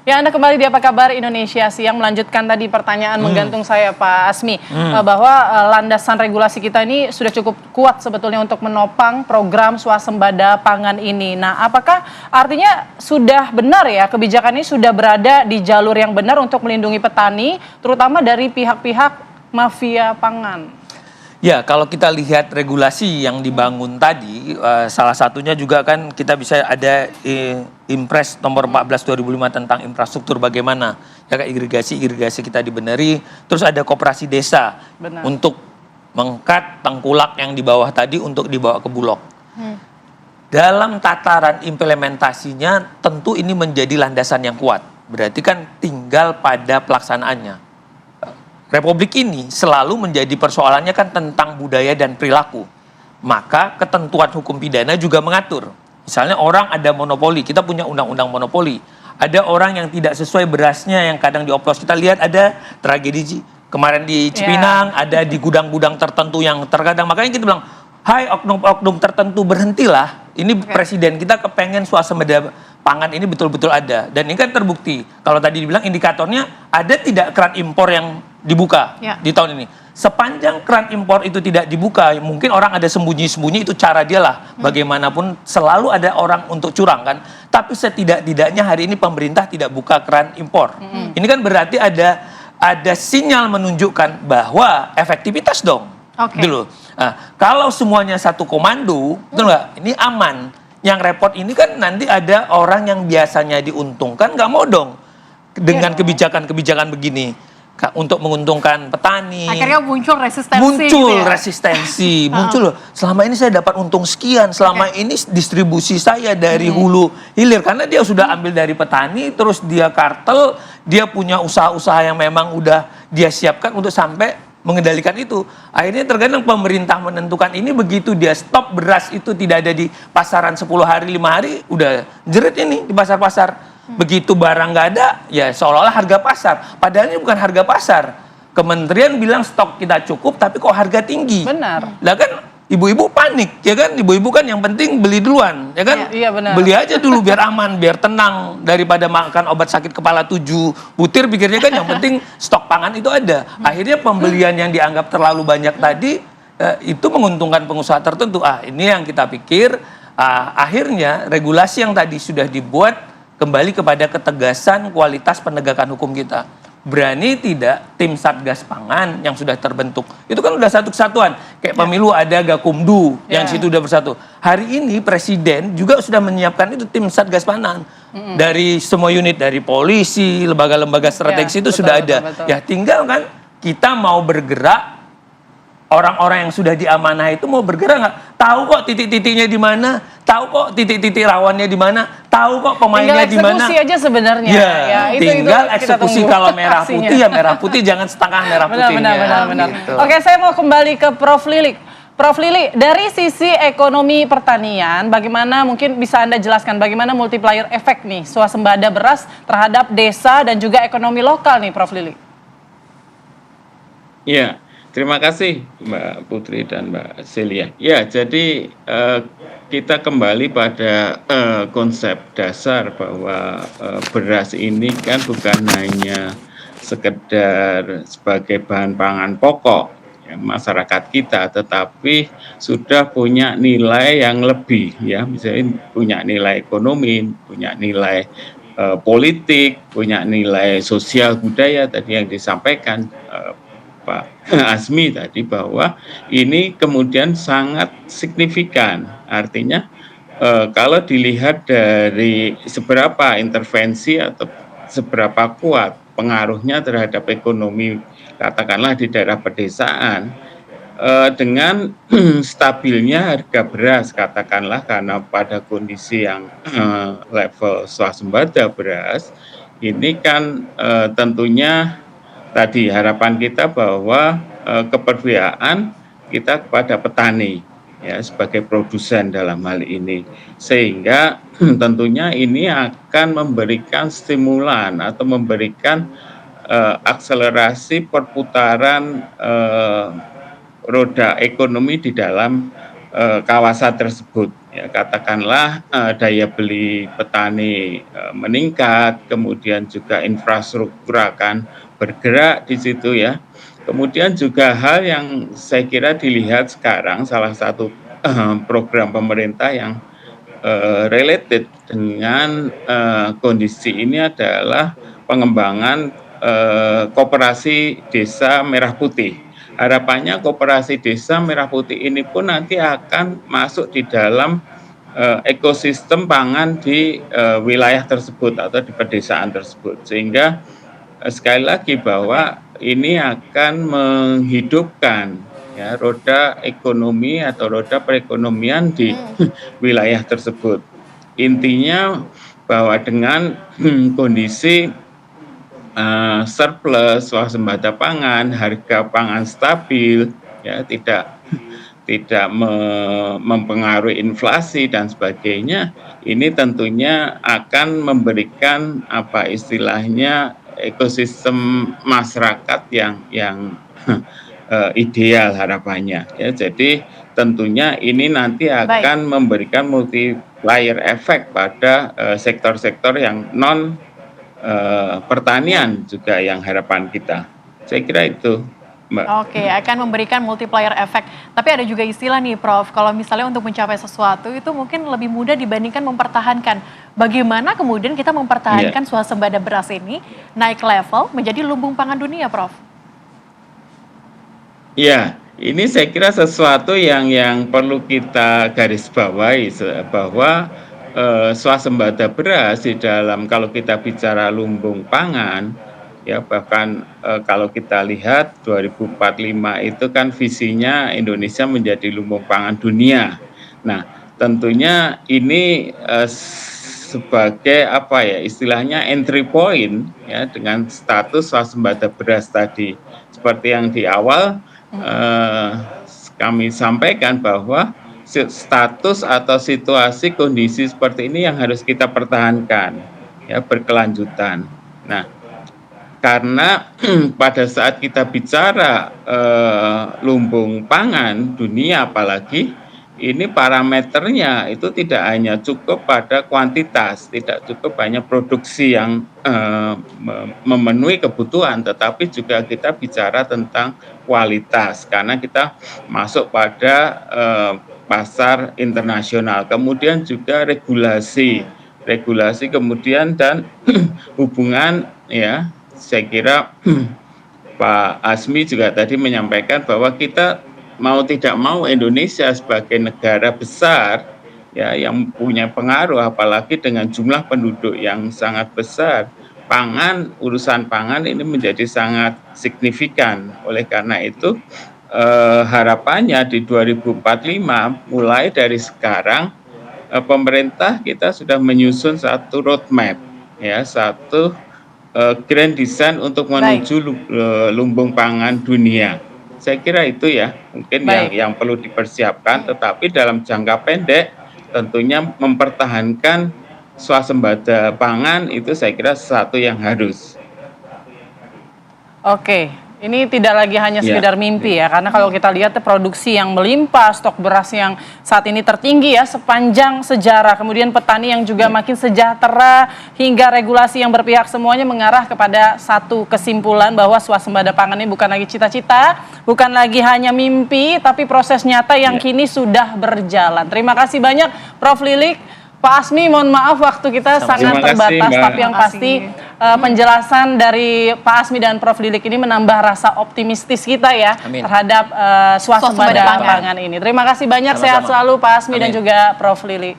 Ya, Anda kembali di Apa Kabar Indonesia Siang, melanjutkan tadi pertanyaan menggantung saya Pak Asmi, bahwa landasan regulasi kita ini sudah cukup kuat sebetulnya untuk menopang program swasembada pangan ini. Nah, apakah artinya sudah benar ya kebijakan ini sudah berada di jalur yang benar untuk melindungi petani, terutama dari pihak-pihak mafia pangan? Ya, kalau kita lihat regulasi yang dibangun tadi, salah satunya juga kan kita bisa ada Impres nomor 14 2005 tentang infrastruktur bagaimana ya irigasi kita dibenerin, terus ada koperasi desa. Benar. Untuk mengkat tengkulak yang di bawah tadi untuk dibawa ke Bulog. Dalam tataran implementasinya tentu ini menjadi landasan yang kuat. Berarti kan tinggal pada pelaksanaannya. Republik ini selalu menjadi persoalannya kan tentang budaya dan perilaku. Maka ketentuan hukum pidana juga mengatur. Misalnya orang ada monopoli, kita punya undang-undang monopoli. Ada orang yang tidak sesuai berasnya yang kadang dioplos. Kita lihat ada tragedi kemarin di Cipinang, ada di gudang-gudang tertentu yang terkadang. Makanya kita bilang, hai oknum-oknum tertentu berhentilah. Ini presiden kita kepengen swasembada pangan ini betul-betul ada. Dan ini kan terbukti. Kalau tadi dibilang indikatornya ada tidak keran impor yang dibuka di tahun ini. Sepanjang keran impor itu tidak dibuka, mungkin orang ada sembunyi-sembunyi, itu cara dia lah. Bagaimanapun selalu ada orang untuk curang kan. Tapi setidak-tidaknya hari ini pemerintah tidak buka keran impor. Ini kan berarti ada sinyal menunjukkan bahwa efektivitas dong. Gitu. Nah, kalau semuanya satu komando, betul nggak? Ini aman. Yang repot ini kan nanti ada orang yang biasanya diuntungkan nggak mau dong dengan kebijakan-kebijakan begini untuk menguntungkan petani. Akhirnya muncul resistensi. Muncul loh. Selama ini saya dapat untung sekian. Selama ini distribusi saya dari hulu hilir karena dia sudah ambil dari petani, terus dia kartel, dia punya usaha-usaha yang memang udah dia siapkan untuk sampai mengendalikan itu. Akhirnya terkadang pemerintah menentukan ini begitu dia stop beras itu tidak ada di pasaran 10 hari, 5 hari, udah jerit ini di pasar-pasar. Begitu barang nggak ada, ya seolah-olah harga pasar. Padahal ini bukan harga pasar. Kementerian bilang stok kita cukup, tapi kok harga tinggi. Benar. Lah kan ibu-ibu panik, ya kan? Ibu-ibu kan yang penting beli duluan, ya kan? Iya, benar. Beli aja dulu biar aman, biar tenang. Daripada makan obat sakit kepala 7 butir, pikirnya kan yang penting stok pangan itu ada. Akhirnya pembelian yang dianggap terlalu banyak tadi, itu menguntungkan pengusaha tertentu. Ini yang kita pikir, akhirnya regulasi yang tadi sudah dibuat, kembali kepada ketegasan kualitas penegakan hukum kita. Berani tidak tim Satgas Pangan yang sudah terbentuk. Itu kan udah satu kesatuan. Kayak pemilu ada Gakumdu yang situ udah bersatu. Hari ini Presiden juga sudah menyiapkan itu tim Satgas Pangan. Dari semua unit, dari polisi, lembaga-lembaga strategis itu sudah ada. Betul. Ya tinggal kan kita mau bergerak, orang-orang yang sudah diamanah itu mau bergerak nggak? Tahu kok titik-titiknya di mana, tahu kok titik-titik rawannya di mana, tahu kok pemainnya di mana. Tinggal eksekusi aja sebenarnya. Ya, tinggal eksekusi. Kalau merah putih ya merah putih, jangan setengah merah putihnya. Benar. Gitu. Oke, saya mau kembali ke Prof. Lilik. Prof. Lili, dari sisi ekonomi pertanian, bagaimana mungkin bisa Anda jelaskan bagaimana multiplier efek nih swasembada beras terhadap desa dan juga ekonomi lokal nih, Prof. Lili? Iya. Terima kasih Mbak Putri dan Mbak Celia. Ya, jadi kita kembali pada konsep dasar bahwa beras ini kan bukan hanya sekedar sebagai bahan pangan pokok ya, masyarakat kita, tetapi sudah punya nilai yang lebih ya, misalnya punya nilai ekonomi, punya nilai politik, punya nilai sosial budaya tadi yang disampaikan Pak Asmi tadi, bahwa ini kemudian sangat signifikan. Artinya kalau dilihat dari seberapa intervensi atau seberapa kuat pengaruhnya terhadap ekonomi katakanlah di daerah pedesaan, dengan stabilnya harga beras katakanlah karena pada kondisi yang level swasembada beras ini kan tentunya tadi harapan kita bahwa keperpihakan kita kepada petani ya sebagai produsen dalam hal ini, sehingga tentunya ini akan memberikan stimulan atau memberikan akselerasi perputaran roda ekonomi di dalam kawasan tersebut ya katakanlah daya beli petani meningkat, kemudian juga infrastruktur akan bergerak di situ ya. Kemudian juga hal yang saya kira dilihat sekarang salah satu program pemerintah yang related dengan kondisi ini adalah pengembangan koperasi desa merah putih. Harapannya koperasi desa merah putih ini pun nanti akan masuk di dalam ekosistem pangan di wilayah tersebut atau di pedesaan tersebut, sehingga sekali lagi bahwa ini akan menghidupkan ya roda ekonomi atau roda perekonomian di wilayah tersebut. Intinya bahwa dengan kondisi surplus swasembada pangan, harga pangan stabil, ya tidak mempengaruhi inflasi dan sebagainya, ini tentunya akan memberikan apa istilahnya ekosistem masyarakat yang ideal harapannya. Ya, jadi tentunya ini nanti akan memberikan multiplier efek pada sektor-sektor yang non pertanian juga yang harapan kita. Saya kira itu, Mbak. Oke, akan memberikan multiplier efek. Tapi ada juga istilah nih, Prof. Kalau misalnya untuk mencapai sesuatu itu mungkin lebih mudah dibandingkan mempertahankan. Bagaimana kemudian kita mempertahankan swasembada beras ini naik level menjadi lumbung pangan dunia, Prof? Ya, ini saya kira sesuatu yang perlu kita garis bawahi bahwa swasembada beras di dalam kalau kita bicara lumbung pangan ya bahkan kalau kita lihat 2045 itu kan visinya Indonesia menjadi lumbung pangan dunia. Nah, tentunya ini sebagai apa ya istilahnya entry point ya dengan status swasembada beras tadi seperti yang di awal kami sampaikan bahwa status atau situasi kondisi seperti ini yang harus kita pertahankan ya berkelanjutan. Nah, karena pada saat kita bicara lumbung pangan dunia apalagi ini parameternya itu tidak hanya cukup pada kuantitas, tidak cukup hanya produksi yang memenuhi kebutuhan, tetapi juga kita bicara tentang kualitas karena kita masuk pada pasar internasional, kemudian juga regulasi kemudian dan hubungan ya saya kira Pak Asmi juga tadi menyampaikan bahwa kita mau tidak mau Indonesia sebagai negara besar ya yang punya pengaruh apalagi dengan jumlah penduduk yang sangat besar, urusan pangan ini menjadi sangat signifikan. Oleh karena itu harapannya di 2045 mulai dari sekarang pemerintah kita sudah menyusun satu roadmap ya satu grand design untuk menuju lumbung pangan dunia. Saya kira itu ya mungkin yang perlu dipersiapkan, tetapi dalam jangka pendek tentunya mempertahankan swasembada pangan itu saya kira sesuatu yang harus. Oke. Ini tidak lagi hanya sekedar mimpi ya, karena kalau kita lihat produksi yang melimpah, stok beras yang saat ini tertinggi ya sepanjang sejarah, kemudian petani yang juga makin sejahtera, hingga regulasi yang berpihak semuanya mengarah kepada satu kesimpulan bahwa swasembada pangan ini bukan lagi cita-cita, bukan lagi hanya mimpi, tapi proses nyata yang kini sudah berjalan. Terima kasih banyak Prof. Lilik. Pak Asmi, mohon maaf waktu kita sangat terbatas, tapi yang pasti penjelasan dari Pak Asmi dan Prof. Lilik ini menambah rasa optimistis kita ya terhadap swasembada pangan ini. Terima kasih banyak, sehat selalu Pak Asmi dan juga Prof. Lilik.